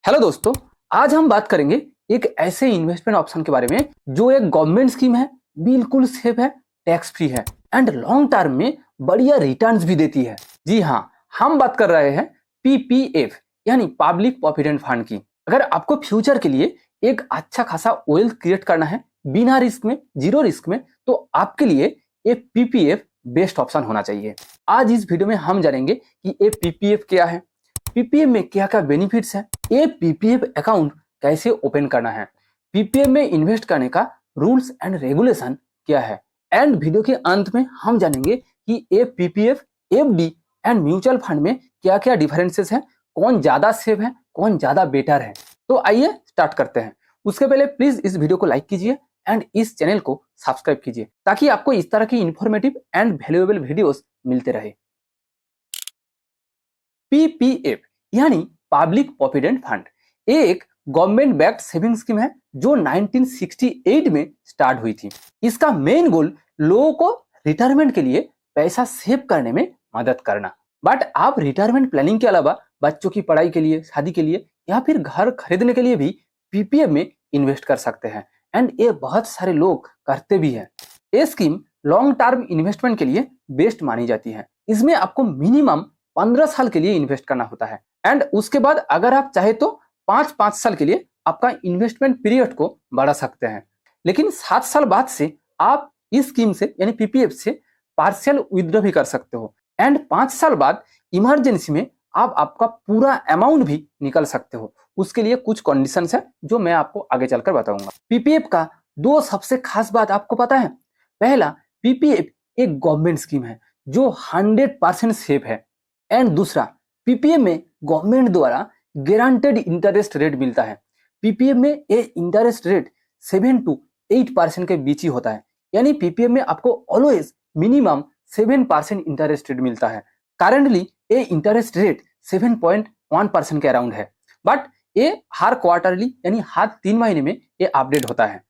Hello दोस्तों, आज हम बात करेंगे एक ऐसे इन्वेस्टमेंट ऑप्शन के बारे में जो एक गवर्नमेंट स्कीम है, बिल्कुल सेफ है, टैक्स फ्री है एंड लॉन्ग टर्म में बढ़िया रिटर्न्स भी देती है। जी हाँ, हम बात कर रहे हैं पीपीएफ यानी पब्लिक प्रोविडेंट फंड की। अगर आपको फ्यूचर के लिए एक अच्छा खासा वेल्थ क्रिएट करना है बिना रिस्क में, जीरो रिस्क में, तो आपके लिए ये पीपीएफ बेस्ट ऑप्शन होना चाहिए। आज इस वीडियो में हम जानेंगे कि ये पीपीएफ क्या है, पीपीएफ में क्या क्या बेनिफिट्स है, ये पीपीएफ अकाउंट कैसे ओपन करना है, पीपीएफ में इन्वेस्ट करने का रूल्स एंड रेगुलेशन क्या है, एंड वीडियो के अंत में हम जानेंगे कि ये PPF, FD and mutual fund में क्या क्या डिफरेंसेस है, कौन ज्यादा सेफ है, कौन ज्यादा बेटर है। तो आइए स्टार्ट करते हैं। उसके पहले प्लीज इस वीडियो को लाइक कीजिए एंड इस चैनल को सब्सक्राइब कीजिए ताकि आपको इस तरह की इंफॉर्मेटिव एंड वैल्यूएबल वीडियोस मिलते रहे। पीपीएफ यानी पब्लिक प्रोविडेंट फंड एक गवर्नमेंट बैक्ड सेविंग स्कीम है जो 1968 में स्टार्ट हुई थी। इसका मेन गोल लोगों को रिटायरमेंट के लिए पैसा सेव करने में मदद करना। बट आप रिटायरमेंट प्लानिंग के अलावा बच्चों की पढ़ाई के लिए, शादी के लिए या फिर घर खरीदने के लिए भी पीपीएफ में इन्वेस्ट कर सकते हैं एंड ये बहुत सारे लोग करते भी हैं। ये स्कीम लॉन्ग टर्म इन्वेस्टमेंट के लिए बेस्ट मानी जाती है। इसमें आपको मिनिमम 15 साल के लिए इन्वेस्ट करना होता है एंड उसके बाद अगर आप चाहे तो 5-5 साल के लिए आपका इन्वेस्टमेंट पीरियड को बढ़ा सकते हैं। लेकिन 7 साल बाद से आप इस स्कीम से यानी पीपीएफ से पार्शियल विथड्रॉ भी कर सकते हो एंड 5 साल बाद इमरजेंसी में आप आपका पूरा अमाउंट भी निकल सकते हो। उसके लिए कुछ कंडीशंस है जो मैं आपको आगे चलकर बताऊंगा। पीपीएफ का दो सबसे खास बात आपको पता है। पहला, पीपीएफ एक गवर्नमेंट स्कीम है जो 100% सेफ है एंड दूसरा, पीपीएफ में गवर्नमेंट द्वारा गारंटेड इंटरेस्ट रेट मिलता है। पीपीएफ में ये इंटरेस्ट रेट 7 to 8% के बीच ही होता है, यानी पीपीएफ में आपको ऑलवेज मिनिमम 7% इंटरेस्ट रेट मिलता है। करंटली ये इंटरेस्ट रेट 7.1% के अराउंड है, बट ये हर क्वार्टरली यानी हर 3 महीने में ये अपडेट होता है।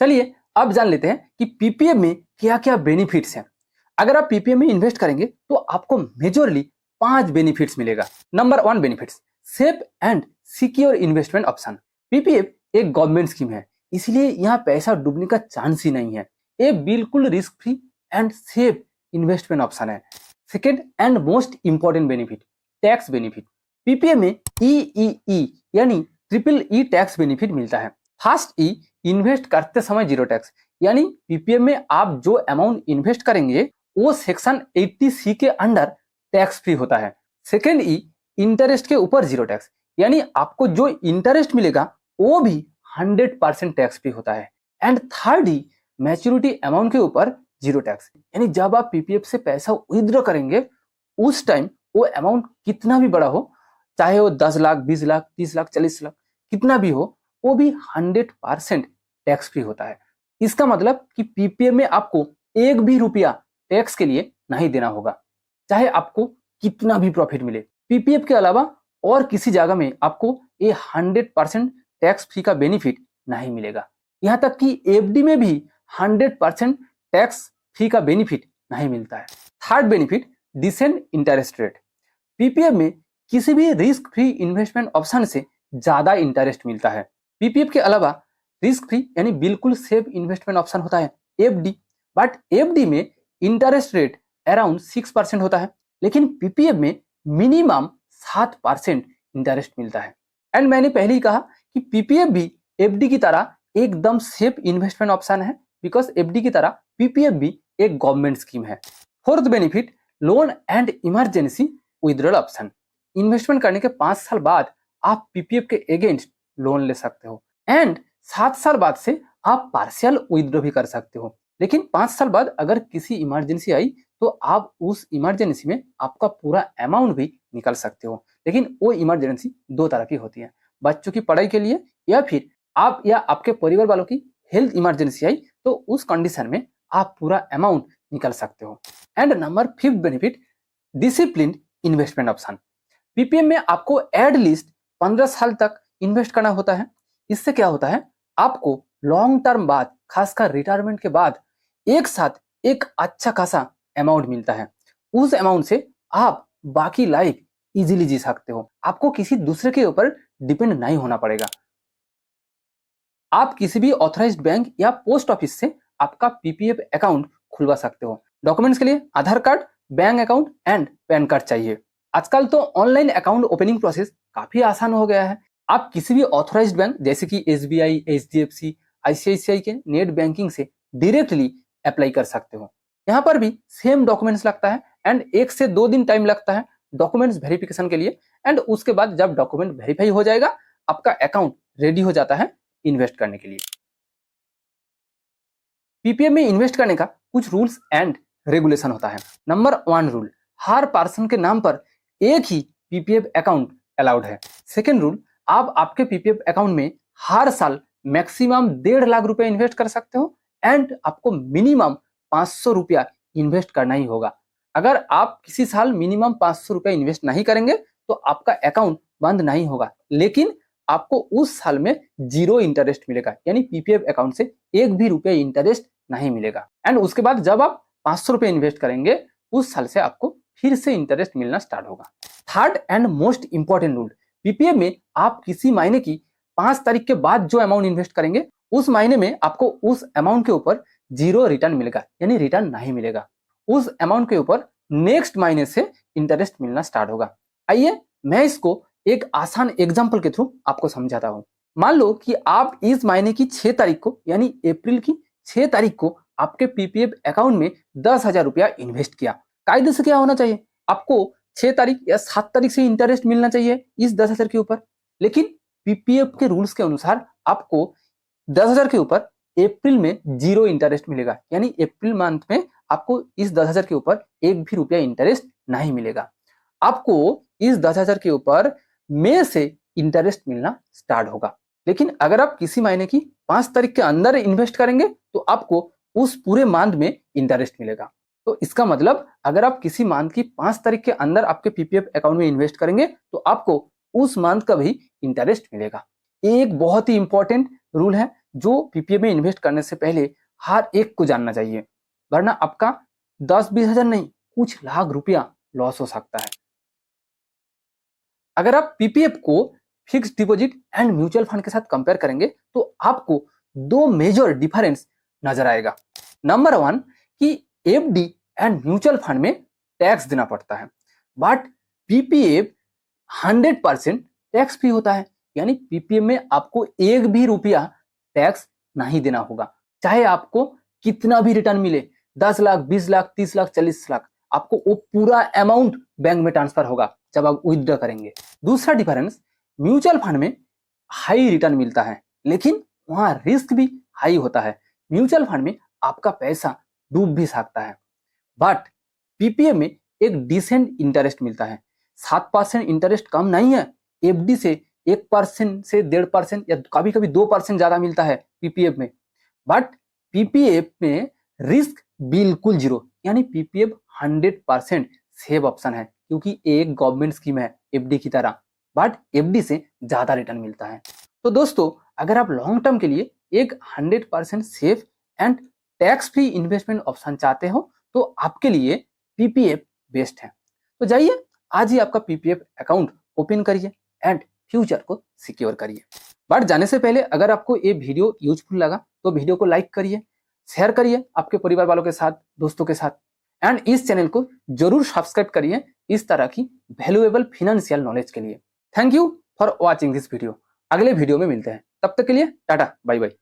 चलिए अब जान लेते हैं कि पीपीएफ में क्या क्या बेनिफिट्स हैं। अगर आप पीपीएफ में इन्वेस्ट करेंगे तो आपको मेजरली 5 बेनिफिट्स मिलेगा। Number 1 benefits, safe and secure investment option. PPF एक गवर्नमेंट स्कीम है, इसलिए यहाँ पैसा डूबने का चांस ही नहीं है। ये बिल्कुल risk free and safe investment option है। Second and most important benefit, tax benefit. PPF में ईईई यानी ट्रिपल ई टैक्स बेनिफिट मिलता है। फर्स्ट ई, इन्वेस्ट करते समय जीरो टैक्स, यानी पीपीएफ में आप जो अमाउंट इन्वेस्ट करेंगे वो सेक्शन 80C के अंडर टैक्स फ्री होता है। सेकेंड ई, इंटरेस्ट के ऊपर जीरो टैक्स, यानी आपको जो इंटरेस्ट मिलेगा वो भी 100% टैक्स फ्री होता है। And third E, maturity amount के ऊपर जीरो टैक्स, यानी जब आप पीपीएफ से पैसा विथड्रॉ करेंगे उस टाइम वो अमाउंट कितना भी बड़ा हो, चाहे वो 10 लाख, 20 लाख, 30 लाख, 40 लाख, कितना भी हो, वो भी 100% टैक्स फ्री होता है। इसका मतलब कि पीपीएफ में आपको एक भी रुपया टैक्स के लिए नहीं देना होगा, चाहे आपको कितना भी प्रॉफिट मिले। पीपीएफ के अलावा और किसी जगह में आपको ये 100% टैक्स फ्री का बेनिफिट नहीं मिलेगा। यहाँ तक कि एफडी में भी 100% टैक्स फ्री का बेनिफिट नहीं मिलता है। Third benefit, decent interest rate. PPF में किसी भी रिस्क फ्री इन्वेस्टमेंट ऑप्शन से ज्यादा इंटरेस्ट मिलता है। पीपीएफ के अलावा रिस्क फ्री यानी बिल्कुल सेफ इन्वेस्टमेंट ऑप्शन होता है एफडी, बट एफडी में इंटरेस्ट रेट अराउंड 6% होता है, लेकिन पीपीएफ में मिनिमम 7% इंटरेस्ट मिलता है। एंड मैंने पहले ही कहा कि पीपीएफ भी एफडी की तरह एकदम सेफ इन्वेस्टमेंट ऑप्शन है, बिकॉज एफडी की तरह पीपीएफ भी एक गवर्नमेंट स्कीम है। Fourth benefit, loan and emergency withdrawal option. Investment करने के 5 साल बाद आप पीपीएफ के अगेंस्ट लोन ले सकते हो एंड 7 साल बाद से आप पार्शियल विथड्रॉ भी कर सकते हो। लेकिन 5 साल बाद अगर किसी इमरजेंसी आई तो आप उस इमरजेंसी में आपका पूरा अमाउंट भी निकल सकते हो। लेकिन वो इमरजेंसी 2 तरह की होती है, बच्चों की पढ़ाई के लिए या फिर आप या आपके परिवार वालों की हेल्थ इमरजेंसी आई तो उस कंडीशन में आप पूरा अमाउंट निकल सकते हो। And number 5 benefit, discipline investment option. PPF में आपको एटलीस्ट 15 साल तक इन्वेस्ट करना होता है। इससे क्या होता है, आपको लॉन्ग टर्म बाद, खासकर रिटायरमेंट के बाद एक साथ एक अच्छा खासा अमाउंट मिलता है। उस अमाउंट से आप बाकी लाइफ इजीली जी सकते हो। आपको किसी दूसरे के ऊपर डिपेंड नहीं होना पड़ेगा। आप किसी भी ऑथराइज्ड बैंक या पोस्ट ऑफिस से आपका पीपीएफ अकाउंट खुलवा सकते हो। डॉक्यूमेंट्स के लिए Aadhaar card, bank account and PAN card चाहिए। आजकल तो ऑनलाइन अकाउंट ओपनिंग प्रोसेस काफी आसान हो गया है। आप किसी भी ऑथराइज्ड बैंक जैसे कि एसबीआई, एचडीएफसी, आईसीआईसीआई के नेट बैंकिंग से डायरेक्टली अप्लाई कर सकते हो। यहाँ पर भी सेम डॉक्यूमेंट्स लगता है एंड 1 से 2 दिन टाइम लगता है डॉक्यूमेंट्स वेरिफिकेशन के लिए। एंड उसके बाद जब डॉक्यूमेंट वेरीफाई हो जाएगा, आपका अकाउंट रेडी हो जाता है इन्वेस्ट करने के लिए। पीपीएफ में इन्वेस्ट करने का कुछ रूल्स एंड रेगुलेशन होता है। नंबर 1 रूल, हर पर्सन के नाम पर एक ही पीपीएफ अकाउंट अलाउड है। सेकेंड रूल, आप आपके पीपीएफ अकाउंट में हर साल मैक्सिमम 1.5 लाख रुपए इन्वेस्ट कर सकते हो एंड आपको मिनिमम 500 रुपया इन्वेस्ट करना ही होगा। अगर आप किसी साल मिनिमम 500 रुपया इन्वेस्ट नहीं करेंगे तो आपका अकाउंट बंद नहीं होगा, लेकिन आपको उस साल में 0 इंटरेस्ट मिलेगा, यानी पीपीएफ अकाउंट से 1 भी रुपया इंटरेस्ट नहीं मिलेगा। एंड उसके बाद जब आप 500 रुपये इन्वेस्ट करेंगे, उस साल से आपको फिर से इंटरेस्ट मिलना स्टार्ट होगा। Third and most important rule, PPF में आप किसी महीने की 5 तारीख के बाद जो अमाउंट इन्वेस्ट करेंगे, उस महीने में आपको उस अमाउंट के ऊपर 0 रिटर्न मिलेगा, यानी रिटर्न नहीं मिलेगा। उस अमाउंट के ऊपर नेक्स्ट महीने से इंटरेस्ट मिलना स्टार्ट होगा। आइए मैं इसको एक आसान एग्जाम्पल के थ्रू आपको समझाता हूं। मान लो कि आप इस महीने की 6 तारीख को, यानी अप्रैल की 6 तारीख को आपके पीपीएफ अकाउंट में 10,000 रुपया इन्वेस्ट किया। कायदे से क्या होना चाहिए, आपको 6 तारीख या 7 तारीख से इंटरेस्ट मिलना चाहिए इस 10,000 के ऊपर, लेकिन पीपीएफ के रूल्स के अनुसार आपको 10,000 के ऊपर अप्रैल में 0 इंटरेस्ट मिलेगा, यानी अप्रैल मंथ में आपको इस 10,000 के ऊपर 1 भी रुपया इंटरेस्ट नहीं मिलेगा। आपको इस 10,000 के ऊपर मई से इंटरेस्ट मिलना स्टार्ट होगा। लेकिन अगर आप किसी महीने की 5 तारीख के अंदर इन्वेस्ट करेंगे तो आपको उस पूरे मंथ में इंटरेस्ट मिलेगा। तो इसका मतलब अगर आप किसी मंथ की 5 तारीख के अंदर आपके पीपीएफ अकाउंट में इन्वेस्ट करेंगे तो आपको उस मंथ का भी इंटरेस्ट मिलेगा। एक बहुत ही इंपॉर्टेंट रूल है जो पीपीएफ में इन्वेस्ट करने से पहले हर एक को जानना चाहिए, वरना आपका 10-20 हजार नहीं, कुछ लाख रुपया लॉस हो सकता है। अगर आप पीपीएफ को fixed deposit and mutual fund के साथ कंपेयर करेंगे तो आपको 2 मेजर डिफरेंस नजर आएगा। नंबर 1 कि एफडी एंड म्यूचुअल फंड में टैक्स देना पड़ता है, बट पीपीएफ 100% टैक्स फ्री होता है, यानी पीपीएफ में आपको 1 भी रुपया टैक्स नहीं देना होगा। चाहे आपको कितना भी रिटर्न मिले, 10 लाख, 20 लाख, 30 लाख, 40 लाख, आपको वो पूरा अमाउंट बैंक में ट्रांसफर होगा जब आप विथड्रॉ करेंगे। दूसरा डिफरेंस, म्यूचुअल फंड में हाई रिटर्न मिलता है, लेकिन वहां रिस्क भी हाई होता है। म्यूचुअल फंड में आपका पैसा डूब भी सकता है, बट पीपीएफ में एक डिसेंट इंटरेस्ट मिलता है। 7% इंटरेस्ट कम नहीं है, एफडी से 1% से 1.5% या कभी कभी 2% ज्यादा मिलता है पीपीएफ में। बट पीपीएफ में रिस्क बिल्कुल 0, यानी पीपीएफ 100% सेफ ऑप्शन है, क्योंकि एक गवर्नमेंट स्कीम है एफडी की तरह, बट एफडी से ज्यादा रिटर्न मिलता है। तो दोस्तों, अगर आप लॉन्ग टर्म के लिए एक 100% safe and tax free investment option चाहते हो तो आपके लिए पीपीएफ बेस्ट है। तो जाइए आज ही आपका पीपीएफ अकाउंट ओपन करिए एंड फ्यूचर को सिक्योर करिए। बट जाने से पहले अगर आपको ये वीडियो यूजफुल लगा तो वीडियो को लाइक करिए, शेयर करिए आपके परिवार वालों के साथ, दोस्तों के साथ, एंड इस चैनल को जरूर सब्सक्राइब करिए इस तरह की वैल्यूएबल फाइनेंशियल नॉलेज के लिए। Thank you for watching this video. अगले वीडियो में मिलते हैं, तब तक के लिए टाटा बाय बाय।